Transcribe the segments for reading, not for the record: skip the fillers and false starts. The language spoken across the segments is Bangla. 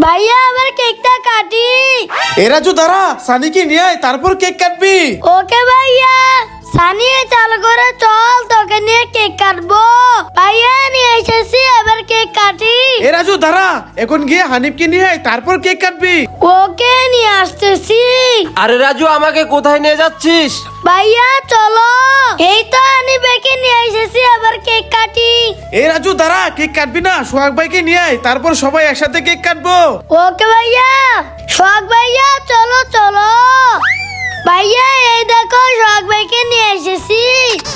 ভাইয়া আমার কেকটা কাটি। এ রাজু দাঁড়া, সানিকে নিয়ে আয়, তারপর কেক কাটবি। ওকে ভাইয়া, সানি চালু করে চল, তোকে নিয়ে কেক কাটবো। ভাইয়া নিয়ে এসেছি, এবার কেক কাটি। এ রাজু দাঁড়া, এখন গিয়ে হানিফকে নিয়ে আয়, তারপর কেক কাটবি। ওকে নিয়ে আসতেছি। আরে রাজু, আমাকে কোথায় নিয়ে যাচ্ছিস? ভাইয়া চলো, এই তো হানিফকে নিয়ে এসেছি, এবার কেক কাটি। এ রাজু দাঁড়া, কেক কাটবি না, সোহাগ ভাইকে নিয়ে আয়, তারপর সবাই একসাথে কেক কাটবো। ওকে ভাইয়া। সোহাগ ভাইয়া চলো চলো। ভাইয়া এই দেখো, সোহাগ ভাইকে নিয়ে এসেছি।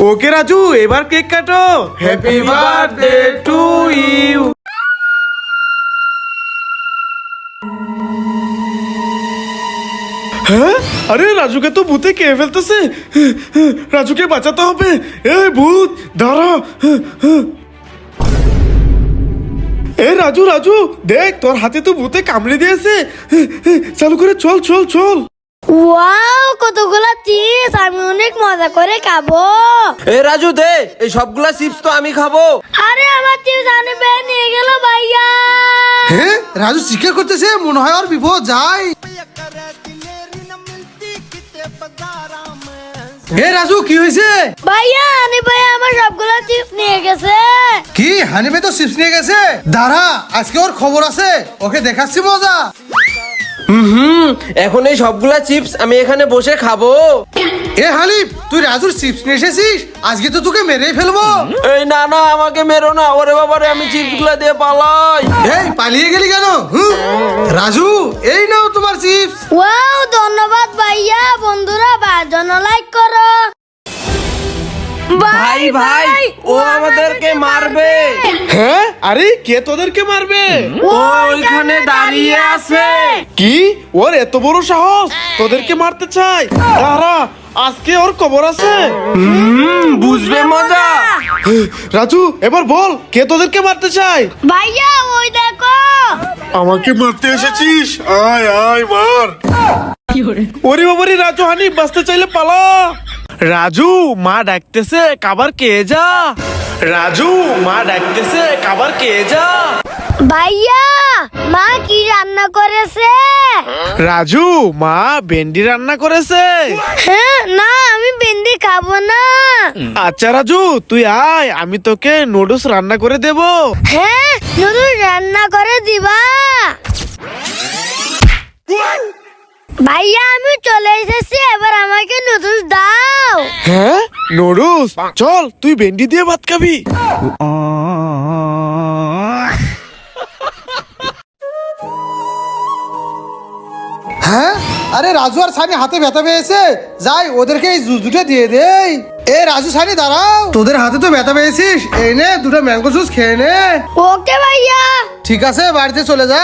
ওকে রাজু, এবার কেক কাটো। Happy birthday to you. হ্যাঁ, আরে রাজুকে তো ভূতে খেয়ে ফেলতেছে। রাজুকে বাঁচাতে হবে। এ ভূত দাঁড়া। এ রাজু রাজু, দেখ তোর হাতে তো ভূতে কামড়ে দিয়েছে। চালু করে চল চল চল। ওয়াও, কতগুলা চিপস, আমি অনেক মজা করে খাবো। এ রাজু দে, এই সবগুলা চিপস তো আমি খাবো। আরে আমার চিপস আনিবে নিয়ে গেল ভাইয়া। হ্যাঁ, রাজু স্বীকার করতেছে, মনে হয় ওর বিপদ যায়। হে রাজু, কি হয়েছে? ভাইয়া হানি ভাই আমার সবগুলা চিপস নিয়ে গেছে। কি হানিবে তো চিপস নিয়ে গেছে? দাঁড়া, আজকে ওর খবর আছে, ওকে দেখাচ্ছি মজা। এখন এই সবগুলা চিপস আমি এখানে বসে খাবো। এ হানিফ, তুই রাজুর চিপস নিয়ে এসেছিস, আজকে তো তোকে মেরেই ফেলবো। এই না না, আমাকে মেরো না, ওরে বাবারে, আমি চিপস গুলা দিয়ে পালাই। এই পালিয়ে গেলি কেন? রাজু, এই নাও তোমার চিপস। ওয়াও, ধন্যবাদ ভাইয়া। বন্ধুরা জন্য লাইক করো। ভাই ভাই, ও আমাদেরকে মারবে। হ্যাঁ, আরে কে তোদেরকে মারবে? ও ওইখানে দাঁড়িয়ে আছে। কি, ওর এত বড় সাহস তোদেরকে মারতে চাই? দাঁড়া, আজকে ওর খবর আছে। বুঝবে মজা। রাজু, এবার বল, কে তোদেরকে মারতে চাই? ভাইয়া ওই দেখো। আমাকে মারতে এসেছিস? আয় আয় মার। ওরে বাবারে রাজু, হানিফ বাঁচতে চাইলে পালা। রাজু, মা ডাকতেছে, খাবার খেয়ে যা। রাজু, মা ডাকতেছে, খাবার খেয়ে যা। ভাইয়া মা কি রান্না করেছে? রাজু, মা ভেন্ডি রান্না করেছে। হ্যাঁ, না আমি ভেন্ডি খাবো না। আচ্ছা রাজু, তুই আয়, আমি তোকে নুডলস রান্না করে দেব। হ্যাঁ, নুডলস রান্না করে দিবা? ভাইয়া আমি চলে এসেছি, এবার আমাকে নুডলস দাও। হ্যাঁ, নুডলস? চল, তুই ভেন্ডি দিয়ে ভাত খাবি। হ্যাঁ, আরে রাজু আর সানি হাতে ব্যথা পেয়েছে, যাই ওদেরকে এই জুস দুটো দিয়ে দেই। এ রাজু, সানি দাঁড়াও, তোদের হাতে তো ব্যথা পেয়েছিস, এই নে দুটো ম্যাঙ্গো জুস খেয়ে নে। ওকে ভাইয়া। ঠিক আছে, বাড়িতে চলে যা।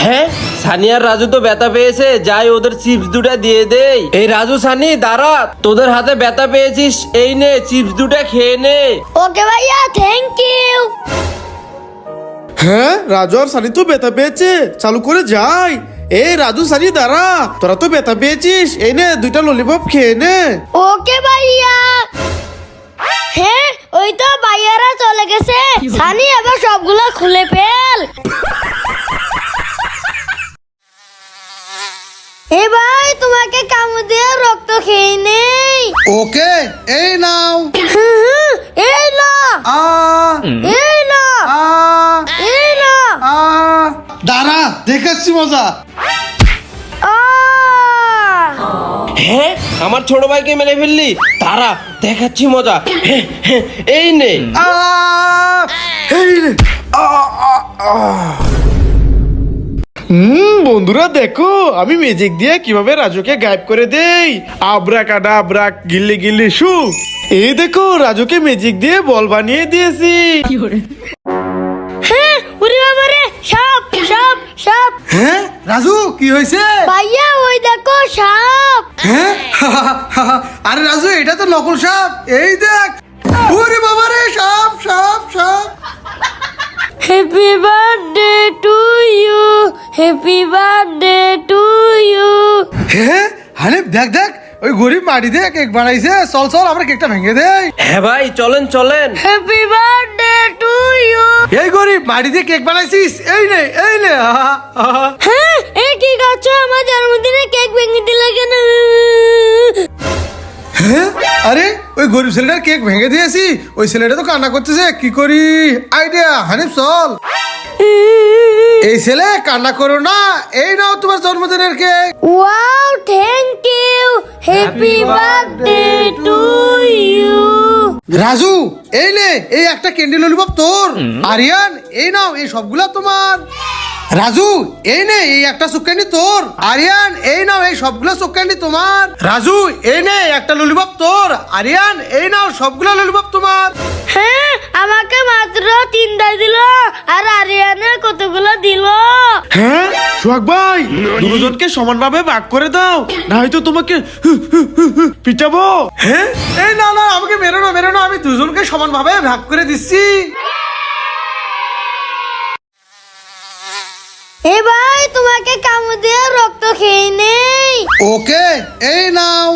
হ্যাঁ, সানি আর রাজু তো ব্যথা পেয়েছে, যাই ওদের চিপস দুটা দিয়ে দেই। এই রাজু, সানি দাঁড়া, তোদের হাতে ব্যথা পেয়েছিস, এই নে চিপস দুটা খেয়ে নে। ওকে ভাইয়া, থ্যাংক ইউ। হ্যাঁ, রাজু আর সানি তো ব্যথা পেয়েছে, চালু করে যাই। এই রাজু, সানি দাঁড়া, তোরা তো ব্যথা পেয়েছিস, এই নে দুইটা ললিপপ খেয়ে নে। ওকে ভাইয়া। হ্যাঁ, ওই তো ভাইয়ারা চলে গেছে। সানি এবার সবগুলো খুলে ফেল। এ ভাই, তোমাকে কামড় দিয়ে রক্ত খেয়ে নেই। ওকে, এই নাও। এই লো, আ এই লো, আ এই লো। আ দাঁড়া, দেখাচ্ছি মজা। হ্যাঁ, আমার ছোট ভাইকে মেরে ফেললি, তারা দেখাচ্ছি মজা। হ্যাঁ, হ্যাঁ, এই নে। আ এই রে। বন্ধুরা দেখো, আমি ম্যাজিক দিয়ে কিভাবে রাজুকে গায়েব করে দেই। আব্রাকাডাব্রা, গিল্লি গিল্লি শু। এই দেখো, রাজুকে ম্যাজিক দিয়ে বল বানিয়ে দিয়েছি। হ্যাঁ, উড়ে বাবারে, সাপ সাপ সাপ। হ্যাঁ রাজু, কি হয়েছে? ভাইয়া ওই দেখো সাপ। হ্যাঁ, আরে রাজু, এটা তো নকল সাপ, এই দেখ। ওরে বাবা রে, সাপ সাপ সাপ। Happy birthday to you, happy birthday to you. হ্যাঁ হানিফ, দেখ দেখ, ওই গরিব মাটি দিয়ে কেক বানাইছে, চল চল আমরা কেকটা ভেঙে দেই। হ্যাঁ ভাই চলেন চলেন। Happy birthday to you. এই গরিব মাটি দিয়ে কেক বানাইছিস, এই নে এই নে। হ্যাঁ এই কি করছো, আমার জন্মদিনে কেক ভেঙে দিলে কেন? হ্যাঁ? আরে ওই গরিব ছেলেটার কেক ভেঙে দিয়েছি, ওই ছেলেটা তো কান্না করতেছে, কি করি? আইডিয়া, হানিফ চল। এই ছেলে কান্না করো না, এই নাও তোমার জন্মদিনের cake. Wow thank you, happy birthday to you. Raju এই নে, এই একটা ক্যান্ডি ললিপপ তোর। আরিয়ান এই নাও, এই সবগুলা তোমার। রাজু এই নে, এই একটা চুক্কান্ডি তোর। আরিয়ান এই নাও, এই সবগুলা চুক্কান্ডি তোমার। রাজু এই নে, একটা ললিপপ তোর। আরিয়ান এই নাও, সবগুলা ললিপপ তোমার। হ্যাঁ আমাকে মাত্র 3টা দিল, আর আরিয়ানের কতগুলো দিল? হ্যাঁ সোহাগ ভাই, দুজনকে সমানভাবে ভাগ করে দাও, না হয়তো তোমাকে পিটাবো। হ্যাঁ এই না না, আমাকে মেরোনো মেরোনো, আমি দুজনকে সমানভাবে ভাগ করে দিচ্ছি। এ ভাই তোমাকে কামড় দিয়ে রক্ত খেয়ে নেই। ওকে এই নাও।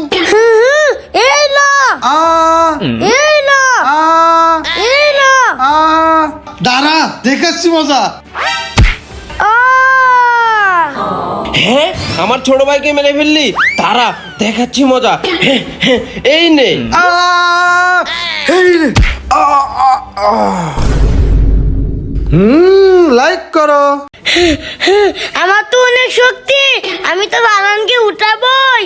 এই লো, আ এই লো, আ এই লো। আ দাঁড়া, দেখাচ্ছি মজা। হ্যাঁ আমার ছোট ভাইকে মেরে ফেললি, তারা দেখাচ্ছি মজা। হ্যাঁ, হ্যাঁ, এই নে। আ এই রে। আ আ আ। লাইক করো। আমার তো অনেক শক্তি, আমি তো বাগানকে উঠাবই।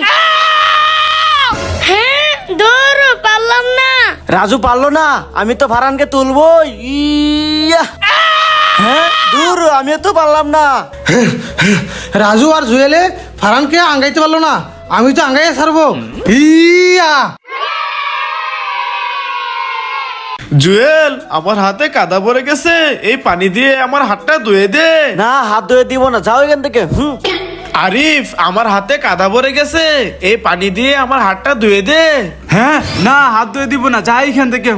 হ্যাঁ দূর পারলাম না। রাজু পারলো না, আমি তো ফারহানকে তুলবো। ইয়া! হ্যাঁ দূর, আমিও তো পারলাম না। রাজু আর জুয়েলে ফারহানকে আঙ্গাইতে পারলো না, আমি তো আঙ্গাইয়া ছাড়বো। ইয়া! জুয়েল, আমার হাতে কাদা পড়ে গেছে, এই পানি দিয়ে আমার হাতটা ধুয়ে দে। না, হাত ধুয়ে দিব না, যাও এখান থেকে। আরিফ, আমার হাতে কাদা পড়ে গেছে, এই পানি দিয়ে আমার হাতটা ধুয়ে দে। হ্যাঁ না, হাত ধুয়ে দিব না, যাই এখান থেকে।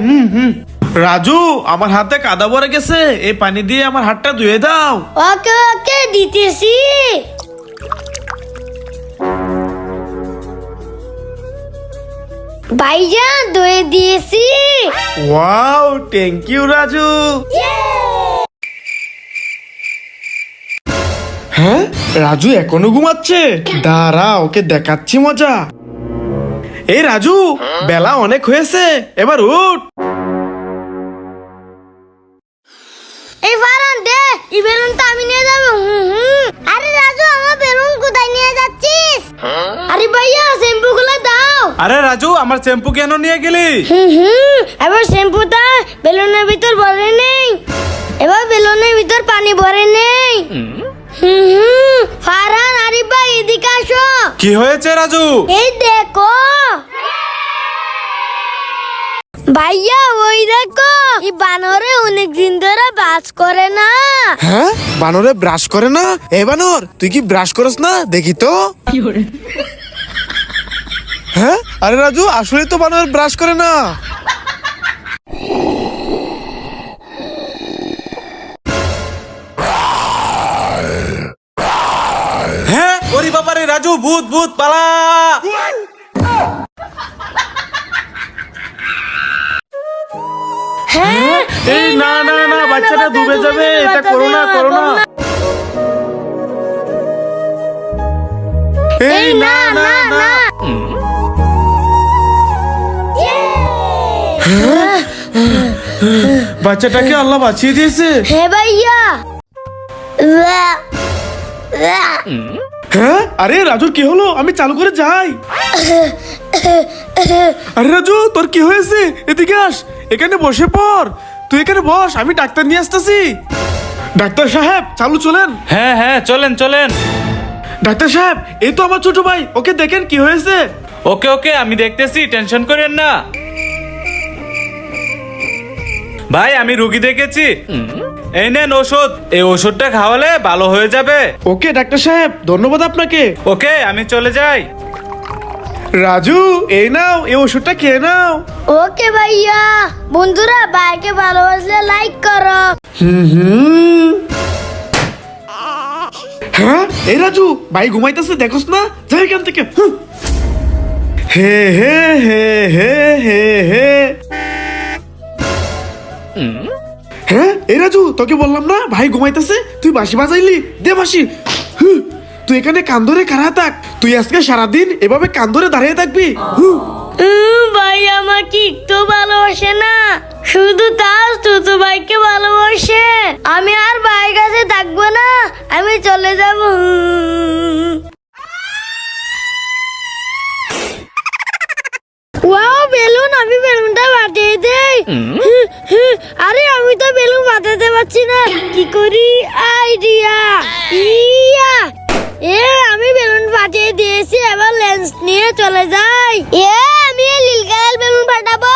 রাজু, আমার হাতে কাদা পড়ে গেছে, এই পানি দিয়ে আমার হাতটা ধুয়ে দাও। ওকে ওকে দিতেছি। ভাইজান ধুয়ে দিয়েছি। Wow, thank you Raju. হ্যাঁ, রাজু এখনো ঘুমাচ্ছে, দাঁড়া ওকে দেখাচ্ছি মজা। এই রাজু, বেলা অনেক হয়েছে, এবার উঠ। এই ফারান দে, এই বেলুনটা আমি নিয়ে যাবো। আরে রাজু, আমার বেলুন কোথায় নিয়ে যাচ্ছিস? আরে ভাইয়া শ্যাম্পু গুলো দাও। আরে রাজু, আমার শ্যাম্পু কেন নিয়ে গেলি? এবার শ্যাম্পুটা বেলুনের ভিতর ভরে নেই, এবার বেলুনের ভিতর পানি ভরে নেই। ফারহান, আরিফ ভাই এদিকে আসো। কি হয়েছে রাজু? এই দেখো ভাইয়া, ওই দেখো, এই বানরে অনেক দিন ধরে বাস করে না। হ্যাঁ, বানরে ব্রাশ করে না? এ বানর, তুই কি ব্রাশ করস না? দেখি তো। হ্যাঁ, আরে রাজু, আসলে তো বানর ব্রাশ করে না। হ্যাঁ, ওরে বাবারে রাজু, ভূত ভূত পালা। হ্যাঁ, এই না না না, বাচ্চাটা ডুবে যাবে, এটা করো না, করো না। এই না না না। বাচ্চাটাকে আল্লাহ বাঁচিয়ে দিয়েছে। হ্যাঁ ভাইয়া। হ্যাঁ, আরে রাজুর কি হলো? আমি চালু করে যাই। আরে রাজু, তোর কি হয়েছে? এদিকে আস, এখানে বসে পড়। তুই এখানে বস, আমি ডাক্তার নিয়ে আসতেছি। ডাক্তার সাহেব, চালু চলেন। হ্যাঁ হ্যাঁ, চলেন চলেন। ডাক্তার সাহেব, এই তো আমার ছোট ভাই, ওকে দেখেন কি হয়েছে। ওকে ওকে, আমি দেখতেছি, টেনশন করেন না। ভাই, আমি রুগী দেখেছি, এই নেন ওষুধ, এই ওষুধটা খাওয়ালে ভালো হয়ে যাবে। ওকে ডাক্তার সাহেব, ধন্যবাদ আপনাকে। ওকে, আমি চলে যাই। রাজু, এই নাও, এই ওষুধটা খেয়ে নাও। ওকে ভাইয়া। বন্ধুরা, ভাইকে ভালোবাসলে লাইক করো। হ্যাঁ, এই রাজু, ভাই ঘুমাইতেছে, দেখোস না? যাই এখান থেকে। হে হে হে হে হে হে হ্যাঁ এই রাজু তোকে বললাম না ভাই ঘুমাইতেছে তুই বাঁশি বাজাইলি দে বাঁশি হু, তুই এখানে কান ধরে খাড়া থাক তুই আজকে সারাদিন এভাবে কান ধরে দাঁড়িয়ে থাকবি হু। ভাই আমাকে একটু ভালোবাসে না, শুধু তার ছোট ভাইকে ভালোবাসে। আমি আর ভাইয়ের কাছে থাকবো না, আমি চলে যাব। ওয়াও বেলুন, আমি বেলুনটা ফাটিয়ে দেই। আরে আমি তো বেলুন ফাটাতে পারছি না, কি করি? আইডিয়া! ইয়া! আমি বেলুন ফাটিয়ে দিয়েছি, এবার লেন্স নিয়ে চলে যাই। আমি এই নীল কালার বেলুন ফাটাবো।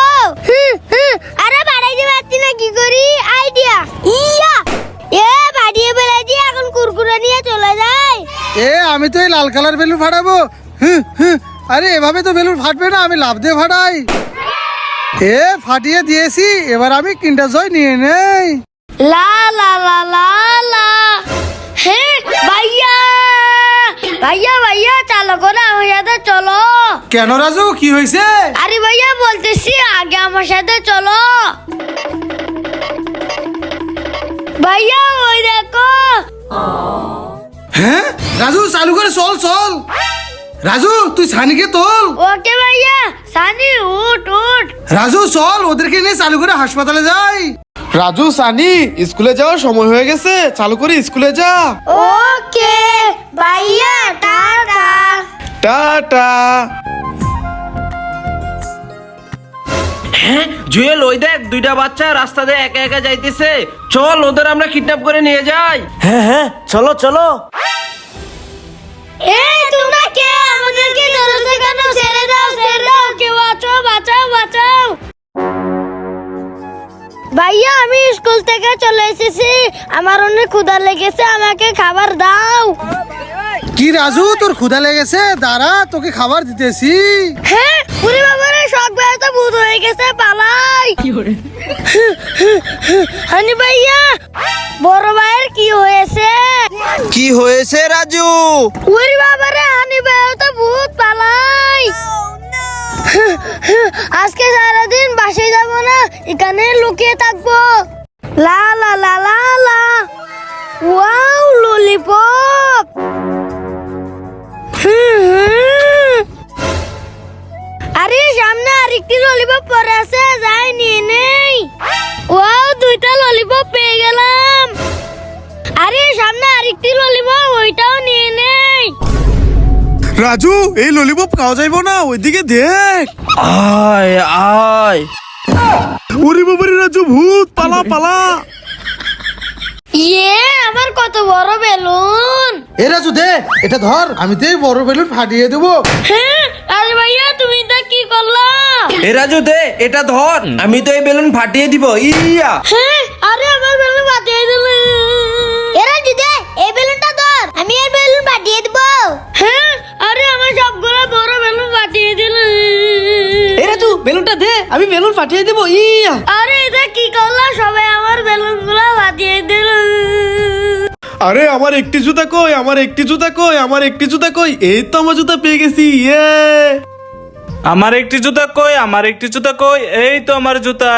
আরে ফাটাইতে পারছি না, কি করি? আইডিয়া! ইয়া! ফাটিয়ে ফেলেছি, এখন কুরকুরে নিয়ে চলে যাই। আমি তো এই লাল কালার বেলুন ফাটাবো। আরে এভাবে তো বেলুন ফাটবে না, আমি লাভ দিয়ে ফাটাই। ফাটিয়ে দিয়েছি, এবার আমি কিন্ডার জয় নিয়ে নেই। লা লা লা লা লা। ভাইয়া ভাইয়া ভাইয়া চালো করে আমার সাথে চলো। কেন রাজু, কি হয়েছে? আরে ভাইয়া বলতেছি আগে আমার সাথে চলো। ভাইয়া ওই দেখো। হ্যাঁ রাজু, চালু করে চল চল। রাজু তুই সানিকে তোল। ওকে ভাইয়া, সানি উঠ উঠ। রাজু চল, ওদেরকে নিয়ে চালু করে হাসপাতালে যাই। রাজু সানি স্কুলে যাওয়ার সময় হয়ে গেছে, চালু করে স্কুলে যা। ওকে ভাইয়া, টাটা। টাটা। হ্যাঁ জুয়েল, ওই দেখ দুইটা বাচ্চা রাস্তা দিয়ে একা একা যাইতেছে, চল ওদের আমরা কিডন্যাপ করে নিয়ে যাই। হ্যাঁ হ্যাঁ চলো চলো। তোমরা কে? আমাদেরকে ধরেছে কেন? ছেড়ে দাও ছেড়ে দাও, কে বাঁচাও বাঁচাও বাঁচাও। ভাইয়া আমি স্কুল থেকে চলে এসেছি, আমার অনেক ক্ষুধা লেগেছে, আমাকে খাবার দাও। কি রাজু, তোর ক্ষুধা লেগেছে? দাঁড়া, তোকে খাবার দিতেছি। হ্যাঁ পুরি বাবারে শখ ভাই তো ভূত হয়ে গেছে, পালাই। হানি ভাইয়া, বড় ভাইয়ের কি হয়েছে? কি হয়েছে রাজু? উরি বাবারে, হানি ভাই তো ভূত, পালাই। আজকে সারাদিন বাসায় যাব না, এখানে লুকিয়ে থাকবো। লা লা লা লা লা। Wow lollipop. আরে সামনে আরেকটি ললিপপ পড়ে আছে, যাই নিয়ে নেই। ওয়াও দুইটা ললিপপ পেয়ে গেলাম। আরে সামনে আরেকটি ললিপপ, ওইটাও নিয়ে নেই। রাজু এই ললিপপ খাওয়া যাইবো না, ওইদিকে দেখ। আয় আয়। ওরে বাবারে রাজু, ভূত, পালা পালা। আমার কত বড় বেলুন। রাজু দে, এটা ধর, আমি তো এই বড় বেলুন ফাটিয়ে দেবো। আরে ভাইয়া তুমি এটা কি করলা? এ রাজু দে, এটা ধর, আমি তো এই বেলুন ফাটিয়ে দিব। ইয়া! আরে আমার বেলুন ফাটিয়ে দিল। এরা দিদে এই বেলুনটা ধর, আমি এই বেলুন ফাটিয়ে দিব। আরে আমার সবগুলো বড় বেলুন ফাটিয়ে দিল। এই রাজু বেলুনটা দে, আমি বেলুন ফাটিয়ে দেবো। ইয়া! আরে এটা কি করলা? সবাই আমার বেলুন গুলো ফাটিয়ে দিল। আরে আমার একটি জুতা কই, আমার একটি জুতা কই, আমার একটি জুতা কই। এই তো আমার জুতা পেয়ে গেছি। আমার একটি জুতা কই, আমার একটি জুতা কই, এই তো আমার জুতা।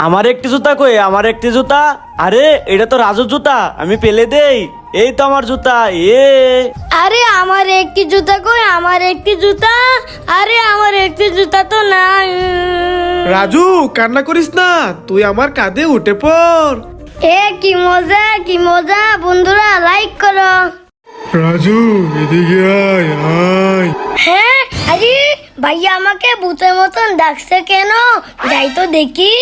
আমার একটি জুতা কই, আমার একটি জুতা। আরে এটা তো রাজুর জুতা, আমি পেলে দেই। এই তো আমার জুতা। আরে আমার একটি জুতা কই, আমার একটি জুতা। আরে আমার একটি জুতা তো নাই। রাজু কান্না করিস না, তুই আমার কাঁধে উঠে পড়। কি মজা কি মজা। বন্ধুরা লাইক করো। রাজু এদিকে আয় আয়। হ্যাঁ আরে ভাইয়া আমাকে ভূতের মতন ডাকছে কেন? যাই তো দেখি।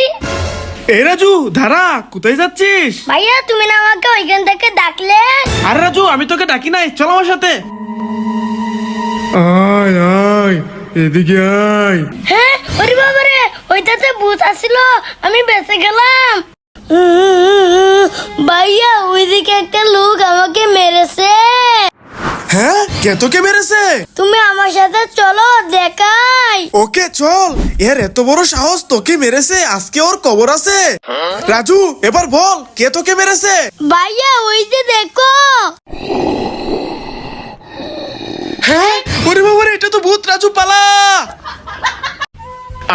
এই রাজু দাঁড়া, কোথায় যাচ্ছিস? ভাইয়া তুমি না আমাকে ওইখান থেকে ডাকলে? আর রাজু আমি তোকে ডাকি নাই, চল আমার সাথে। আয় আয় এদিকে আয়। হ্যাঁ ওরে বাবারে, ওইটাতে ভূত আসছিল, আমি বেঁচে গেলাম। ভাইয়া ওইদিকে একটা লোক আমাকে মেরেছে। হ্যাঁ কে তোকে মেরেছে? তুমি আমার সাথে চলো দেখাই। ওকে চল। এর এত বড় সাহস, তোকে মেরেছে, আজকে ওর কবর আছে। রাজু এবার বল কে তোকে মেরেছে? ভাইয়া ওই যে দেখো। হ্যাঁ ওরে বাবারে, এটা তো ভূত, রাজু পালা।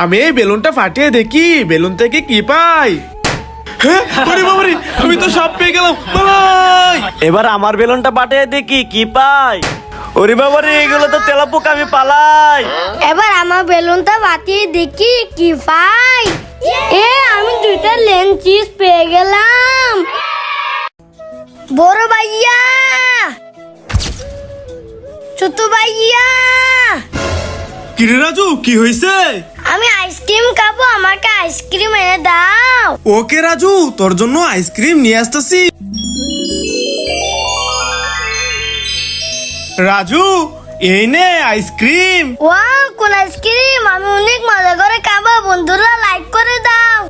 আমি এই বেলুনটা ফাটিয়ে দেখি বেলুন থেকে কি পাই। হ্যাঁ, ওরে বাবারে, আমি তো সব পেয়ে গেলাম, পালাই। এবার আমার বেলুনটা পাঠিয়ে দেখি কি পাই। ওরে বাবারে, এগুলো তো তেলাপোকা, আমি পালাই। এবার আমার বেলুনটা বাতিয়ে দেখি কি পাই। আমি 2টা লেঞ্চিস পেয়ে গেলাম। বড় ভাইয়া, ছোট ভাইয়া, কিরে রাজু, কি হয়েছে? আমি আইসক্রিম খাবো, আমাকে আইসক্রিম এনে দাও। ওকে রাজু, তোর জন্য আইসক্রিম নিয়ে আসতেছি। রাজু, এই নে আইসক্রিম। ওয়াও, কোন আইসক্রিম! আমি অনেক মজা করে খাবো। বন্ধুরা লাইক করে দাও।